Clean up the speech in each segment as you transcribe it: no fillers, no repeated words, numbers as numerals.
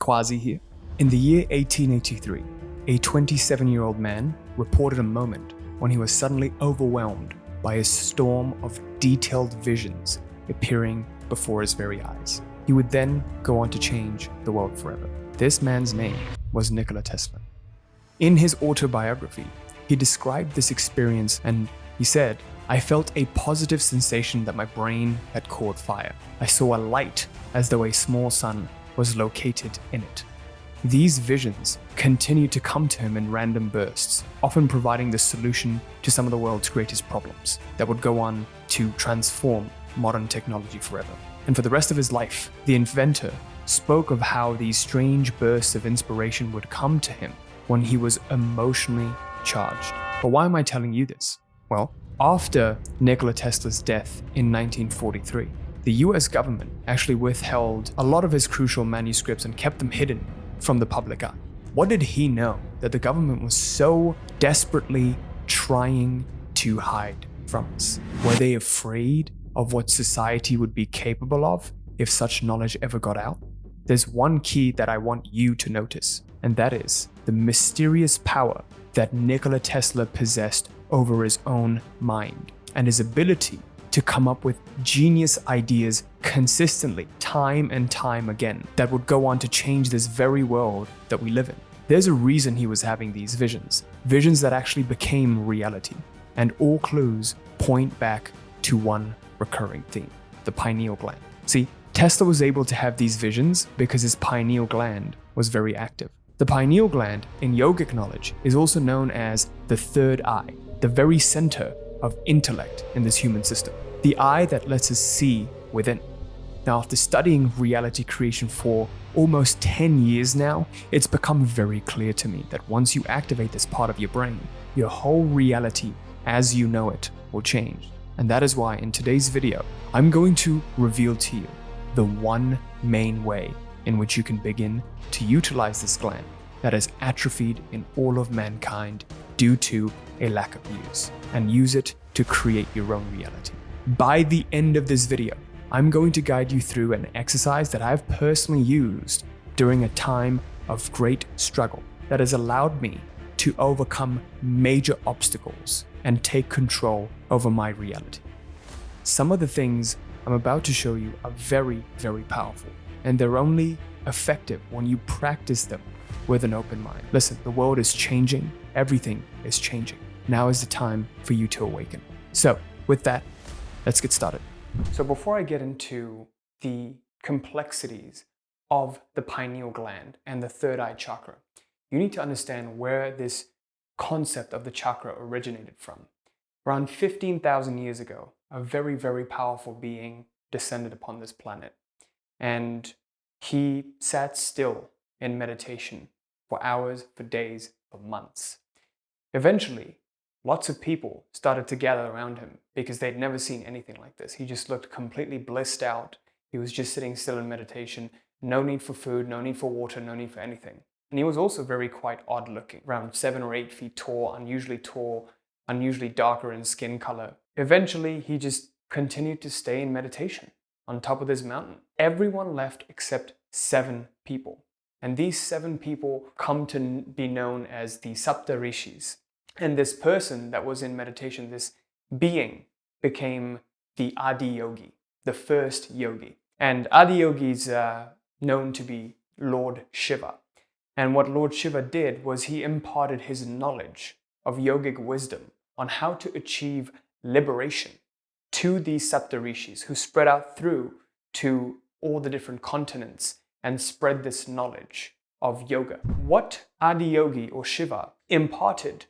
Quazi here. In the year 1883, a 27-year-old man reported a moment when he was suddenly overwhelmed by a storm of detailed visions appearing before his very eyes. He would then go on to change the world forever. This man's name was Nikola Tesla. In his autobiography, he described this experience and he said, "I felt a positive sensation that my brain had caught fire. I saw a light as though a small sun was located in it." These visions continued to come to him in random bursts, often providing the solution to some of the world's greatest problems that would go on to transform modern technology forever. And for the rest of his life, the inventor spoke of how these strange bursts of inspiration would come to him when he was emotionally charged. But why am I telling you this? Well, after Nikola Tesla's death in 1943, the US government actually withheld a lot of his crucial manuscripts and kept them hidden from the public eye. What did he know that the government was so desperately trying to hide from us? Were they afraid of what society would be capable of if such knowledge ever got out? There's one key that I want you to notice, and that is the mysterious power that Nikola Tesla possessed over his own mind and his ability to come up with genius ideas consistently, time and time again, that would go on to change this very world that we live in. There's a reason he was having these visions that actually became reality, and all clues point back to one recurring theme: the pineal gland. See, Tesla was able to have these visions because his pineal gland was very active. The pineal gland in yogic knowledge is also known as the third eye, the very center of intellect in this human system, the eye that lets us see within. Now, after studying reality creation for almost 10 years now, it's become very clear to me that once you activate this part of your brain, your whole reality as you know it will change. And that is why in today's video, I'm going to reveal to you the one main way in which you can begin to utilize this gland that is atrophied in all of mankind due to a lack of use, and use it to create your own reality. By the end of this video, I'm going to guide you through an exercise that I've personally used during a time of great struggle that has allowed me to overcome major obstacles and take control over my reality. Some of the things I'm about to show you are very, very powerful, and they're only effective when you practice them with an open mind. Listen, the world is changing, everything is changing. Now is the time for you to awaken. So, with that, let's get started. So before I get into the complexities of the pineal gland and the third eye chakra, you need to understand where this concept of the chakra originated from. Around 15,000 years ago, a very, very powerful being descended upon this planet, and he sat still in meditation for hours, for days, for months. Eventually, lots of people started to gather around him because they'd never seen anything like this. He just looked completely blissed out. He was just sitting still in meditation, no need for food, no need for water, no need for anything. And he was also quite odd looking, around 7 or 8 feet tall, unusually darker in skin color. Eventually, he just continued to stay in meditation on top of this mountain. Everyone left except 7 people. And these 7 people come to be known as the Saptarishis. And this person that was in meditation, this being, became the Adi Yogi, the first yogi. And Adi Yogi is known to be Lord Shiva. And what Lord Shiva did was he imparted his knowledge of yogic wisdom on how to achieve liberation to these Saptarishis, who spread out through to all the different continents and spread this knowledge of yoga. What Adi Yogi or Shiva imparted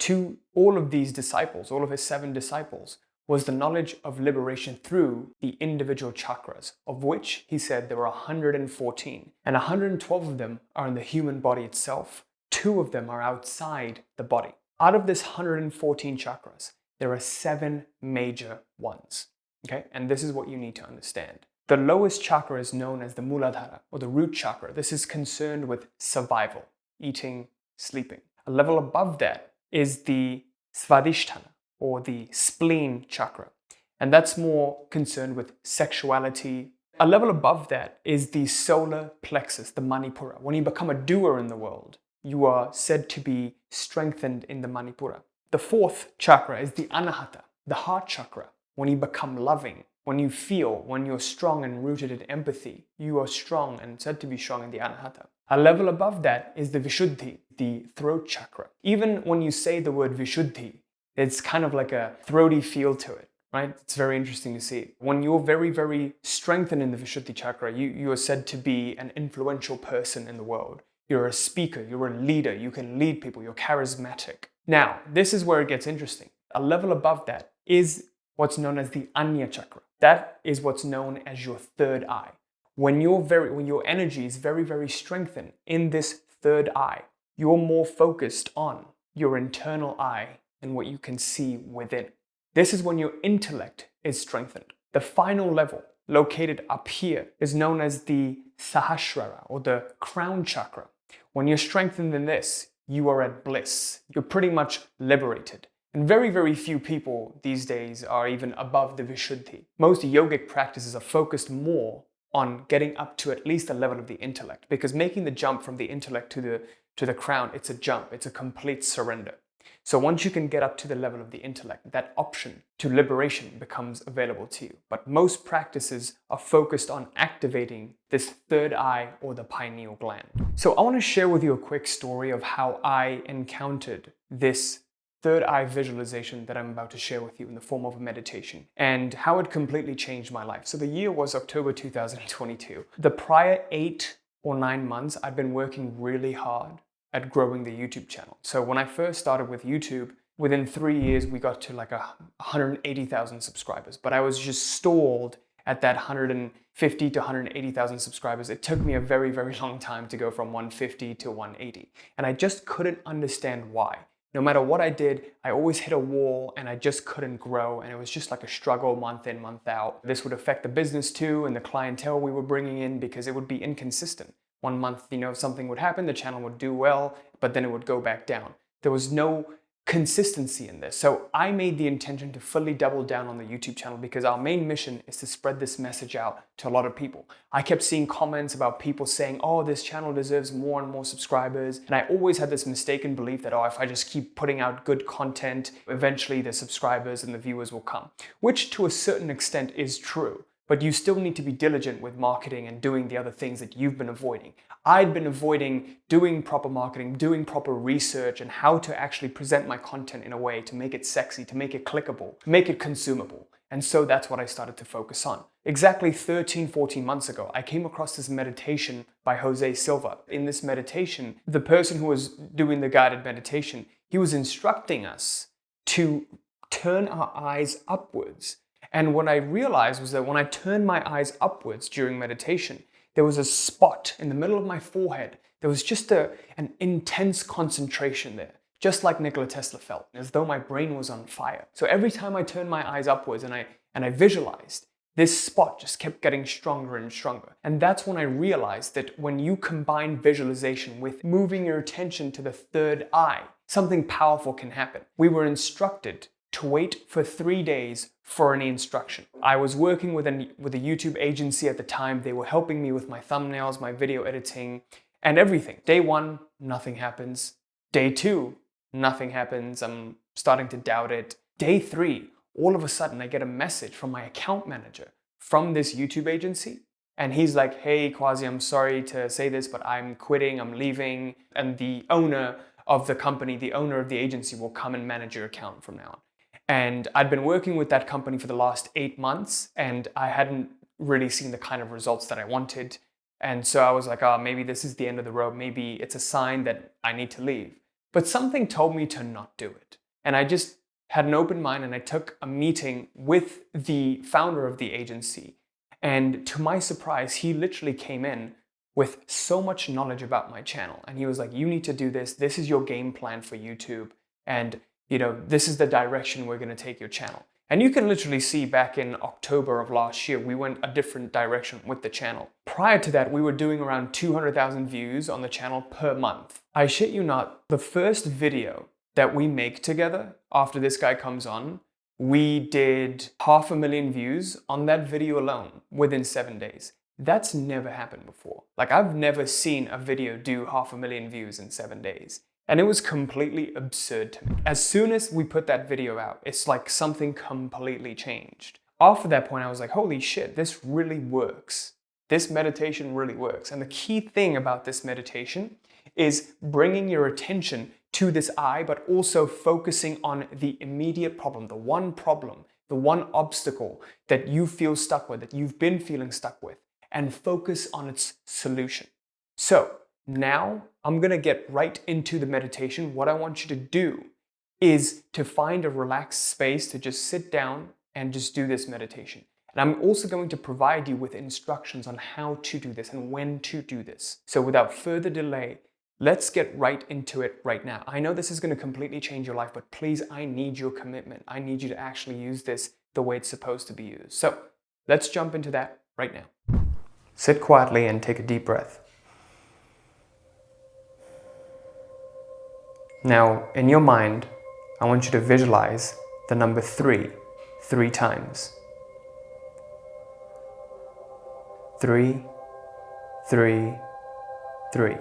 to all of these disciples, all of his 7 disciples, was the knowledge of liberation through the individual chakras, of which he said there were 114, and 112 of them are in the human body itself. 2 of them are outside the body. Out of this 114 chakras, there are 7 major ones. Okay, and this is what you need to understand. The lowest chakra is known as the Muladhara, or the root chakra. This is concerned with survival, eating, sleeping. A level above that is the Svadhisthana, or the spleen chakra. And that's more concerned with sexuality, A level above that is the solar plexus, the Manipura. When you become a doer in the world, you are said to be strengthened in the Manipura. The fourth chakra is the Anahata, the heart chakra. When you become loving, when you feel, when you're strong and rooted in empathy, you are strong and said to be strong in the Anahata. A level above that is the Vishuddhi, the throat chakra. Even when you say the word Vishuddhi, it's kind of like a throaty feel to it, right? It's very interesting to see. When you're very, very strengthened in the Vishuddhi chakra, you are said to be an influential person in the world. You're a speaker, you're a leader, you can lead people, you're charismatic. Now, this is where it gets interesting. A level above that is what's known as the Anya chakra. That is what's known as your third eye. When your energy is very, very strengthened in this third eye, you're more focused on your internal eye and what you can see within. This is when your intellect is strengthened. The final level, located up here, is known as the Sahasrara, or the crown chakra. When you're strengthened in this, you are at bliss. You're pretty much liberated. And very, very few people these days are even above the Vishuddhi. Most yogic practices are focused more on getting up to at least a level of the intellect, because making the jump from the intellect to the crown, it's a jump, it's a complete surrender. So once you can get up to the level of the intellect, that option to liberation becomes available to you. But most practices are focused on activating this third eye or the pineal gland. So I want to share with you a quick story of how I encountered this third eye visualization that I'm about to share with you in the form of a meditation, and how it completely changed my life. So the year was October 2022. The prior 8 or 9 months, I'd been working really hard at growing the YouTube channel. So when I first started with YouTube, within 3 years, we got to like 180,000 subscribers, but I was just stalled at that 150 to 180,000 subscribers. It took me a very, very long time to go from 150 to 180. And I just couldn't understand why. No matter what I did, I always hit a wall and I just couldn't grow, and it was just like a struggle month in, month out. This would affect the business too and the clientele we were bringing in, because it would be inconsistent. One month, something would happen, the channel would do well, but then it would go back down. There was no consistency in this. So I made the intention to fully double down on the YouTube channel, because our main mission is to spread this message out to a lot of people. I kept seeing comments about people saying, oh, this channel deserves more and more subscribers. And I always had this mistaken belief that, oh, if I just keep putting out good content, eventually the subscribers and the viewers will come, which to a certain extent is true. But you still need to be diligent with marketing and doing the other things that you've been avoiding. I'd been avoiding doing proper marketing, doing proper research, and how to actually present my content in a way to make it sexy, to make it clickable, to make it consumable. And so that's what I started to focus on. Exactly 13, 14 months ago, I came across this meditation by Jose Silva. In this meditation, the person who was doing the guided meditation, he was instructing us to turn our eyes upwards. And what I realized was that when I turned my eyes upwards during meditation, there was a spot in the middle of my forehead. There was just an intense concentration there, just like Nikola Tesla felt, as though my brain was on fire. So every time I turned my eyes upwards and I visualized, this spot just kept getting stronger and stronger. And that's when I realized that when you combine visualization with moving your attention to the third eye, something powerful can happen. We were instructed to wait for 3 days for any instruction. I was working with a YouTube agency at the time. They were helping me with my thumbnails, my video editing, and everything. Day 1, nothing happens. Day 2, nothing happens. I'm starting to doubt it. Day 3, all of a sudden I get a message from my account manager from this YouTube agency. And he's like, hey, Quazi, I'm sorry to say this, but I'm quitting, I'm leaving. And the owner of the company, the owner of the agency will come and manage your account from now on. And I'd been working with that company for the last 8 months, and I hadn't really seen the kind of results that I wanted. And so I was like, oh, maybe this is the end of the road. Maybe it's a sign that I need to leave. But something told me to not do it. And I just had an open mind, and I took a meeting with the founder of the agency. And to my surprise, he literally came in with so much knowledge about my channel. And he was like, you need to do this. This is your game plan for YouTube. And this is the direction we're going to take your channel. And you can literally see back in October of last year, we went a different direction with the channel. Prior to that, we were doing around 200,000 views on the channel per month. I shit you not, the first video that we make together after this guy comes on we did 500,000 views on that video alone within 7 days. That's never happened before. Like, I've never seen a video do 500,000 views in 7 days. And it was completely absurd to me. As soon as we put that video out, it's like something completely changed. After that point, I was like, holy shit, this really works. This meditation really works. And the key thing about this meditation is bringing your attention to this eye, but also focusing on the immediate problem, the one obstacle that you feel stuck with, that you've been feeling stuck with, and focus on its solution. So now I'm gonna get right into the meditation. What I want you to do is to find a relaxed space to just sit down and just do this meditation. And I'm also going to provide you with instructions on how to do this and when to do this. So without further delay, let's get right into it right now. I know this is going to completely change your life, but please, I need your commitment. I need you to actually use this the way it's supposed to be used. So let's jump into that right now. Sit quietly and take a deep breath. Now, in your mind, I want you to visualize the number 3 times. 3, 3, 3.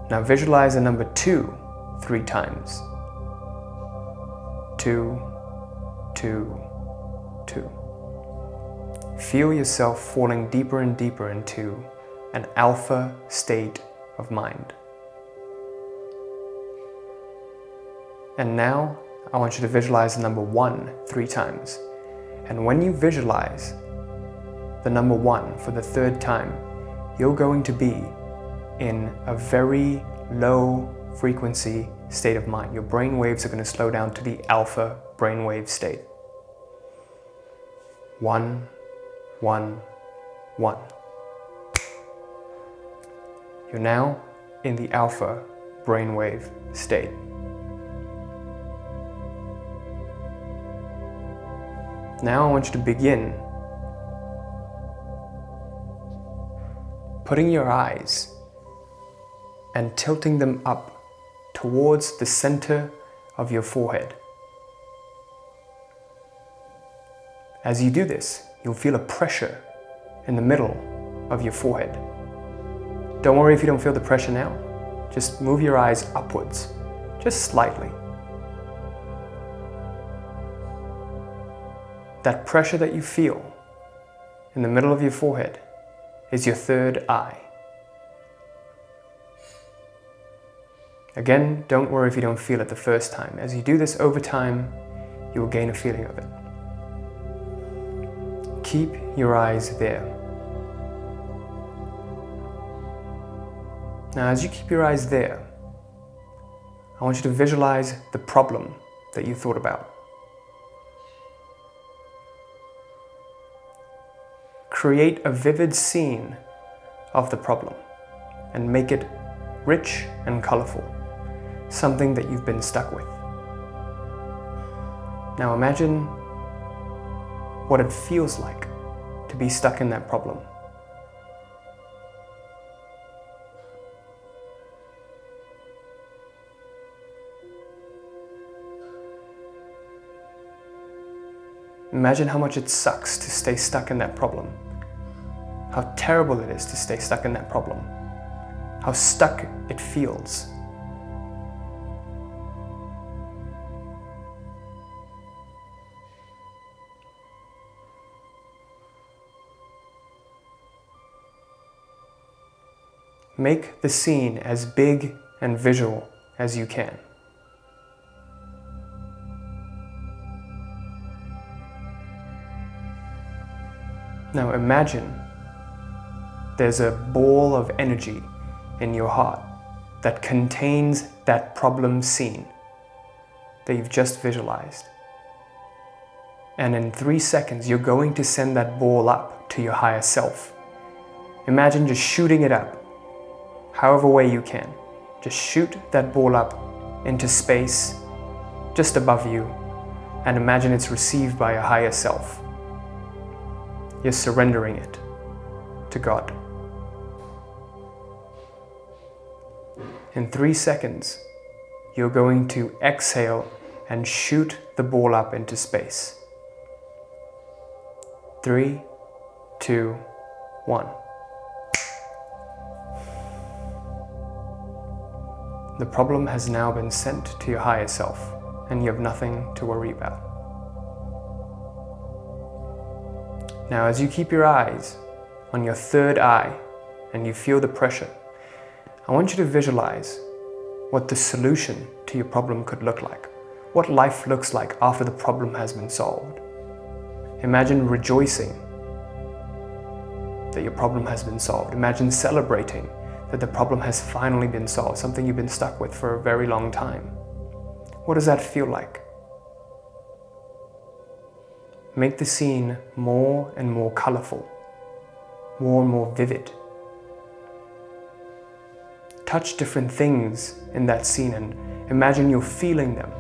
Now visualize the number 2 3 times. 2, 2, 2. Feel yourself falling deeper and deeper into an alpha state of mind. And now I want you to visualize the number 1 3 times. And when you visualize the number 1 for the 3rd time, you're going to be in a very low frequency state of mind. Your brain waves are going to slow down to the alpha brainwave state. 1, 1, 1. You're now in the alpha brainwave state. Now I want you to begin putting your eyes and tilting them up towards the center of your forehead. As you do this, you'll feel a pressure in the middle of your forehead. Don't worry if you don't feel the pressure now. Just move your eyes upwards, just slightly. That pressure that you feel in the middle of your forehead is your 3rd eye. Again, don't worry if you don't feel it the first time. As you do this over time, you will gain a feeling of it. Keep your eyes there. Now, as you keep your eyes there, I want you to visualize the problem that you thought about. Create a vivid scene of the problem and make it rich and colorful, something that you've been stuck with. Now imagine what it feels like to be stuck in that problem. Imagine how much it sucks to stay stuck in that problem. How terrible it is to stay stuck in that problem. How stuck it feels. Make the scene as big and visual as you can. Now imagine there's a ball of energy in your heart that contains that problem scene that you've just visualized. And in 3 seconds, you're going to send that ball up to your higher self. Imagine just shooting it up, however way you can. Just shoot that ball up into space just above you, and imagine it's received by a higher self. You're surrendering it to God. In 3 seconds, you're going to exhale and shoot the ball up into space. 3, 2, 1. The problem has now been sent to your higher self, and you have nothing to worry about. Now, as you keep your eyes on your third eye and you feel the pressure, I want you to visualize what the solution to your problem could look like, what life looks like after the problem has been solved. Imagine rejoicing that your problem has been solved. Imagine celebrating that the problem has finally been solved, something you've been stuck with for a very long time. What does that feel like? Make the scene more and more colorful, more and more vivid. Touch different things in that scene and imagine you're feeling them.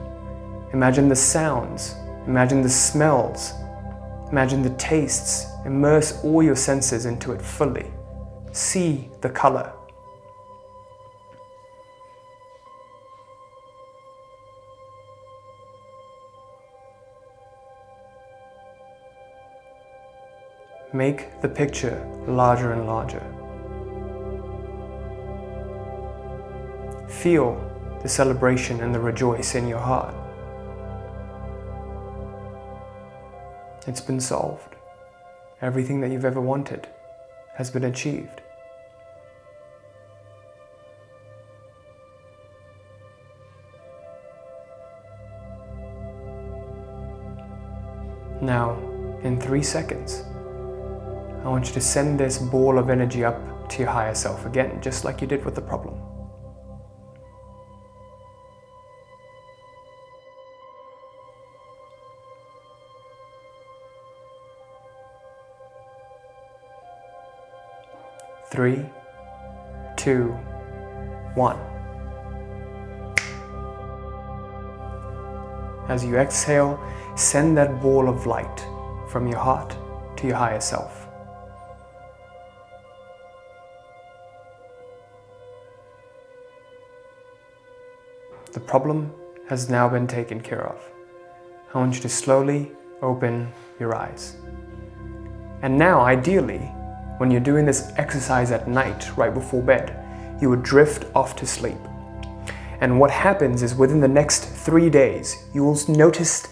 Imagine the sounds, imagine the smells, imagine the tastes. Immerse all your senses into it fully. See the color. Make the picture larger and larger. Feel the celebration and the rejoice in your heart. It's been solved. Everything that you've ever wanted has been achieved. Now, in 3 seconds, I want you to send this ball of energy up to your higher self again, just like you did with the problem. Three, 2, 1. As you exhale, send that ball of light from your heart to your higher self. The problem has now been taken care of. I want you to slowly open your eyes. And now, ideally, when you're doing this exercise at night, right before bed, you would drift off to sleep. And what happens is within the next 3 days, you will notice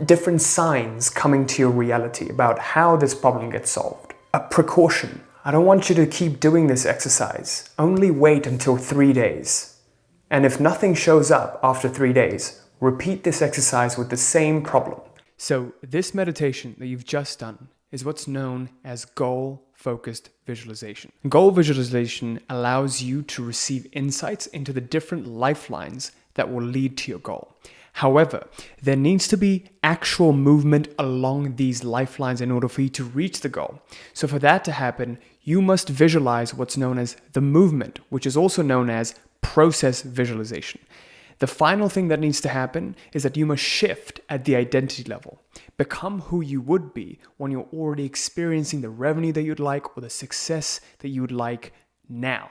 different signs coming to your reality about how this problem gets solved. A precaution. I don't want you to keep doing this exercise. Only wait until 3 days. And if nothing shows up after 3 days, repeat this exercise with the same problem. So this meditation that you've just done is what's known as goal-focused visualization. Goal visualization allows you to receive insights into the different lifelines that will lead to your goal. However, there needs to be actual movement along these lifelines in order for you to reach the goal. So for that to happen, you must visualize what's known as the movement, which is also known as process visualization. The final thing that needs to happen is that you must shift at the identity level. Become who you would be when you're already experiencing the revenue that you'd like or the success that you would like now.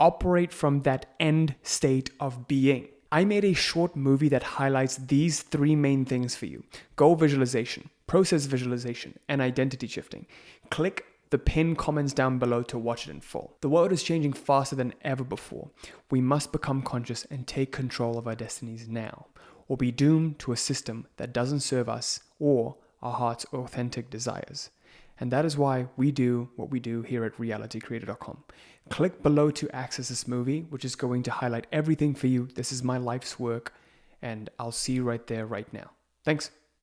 Operate from that end state of being. I made a short movie that highlights these 3 main things for you: goal visualization, process visualization, and identity shifting. Click the pinned comments down below to watch it in full. The world is changing faster than ever before. We must become conscious and take control of our destinies now, or be doomed to a system that doesn't serve us or our heart's authentic desires. And that is why we do what we do here at realitycreator.com. Click below to access this movie, which is going to highlight everything for you. This is my life's work, and I'll see you right there right now. Thanks.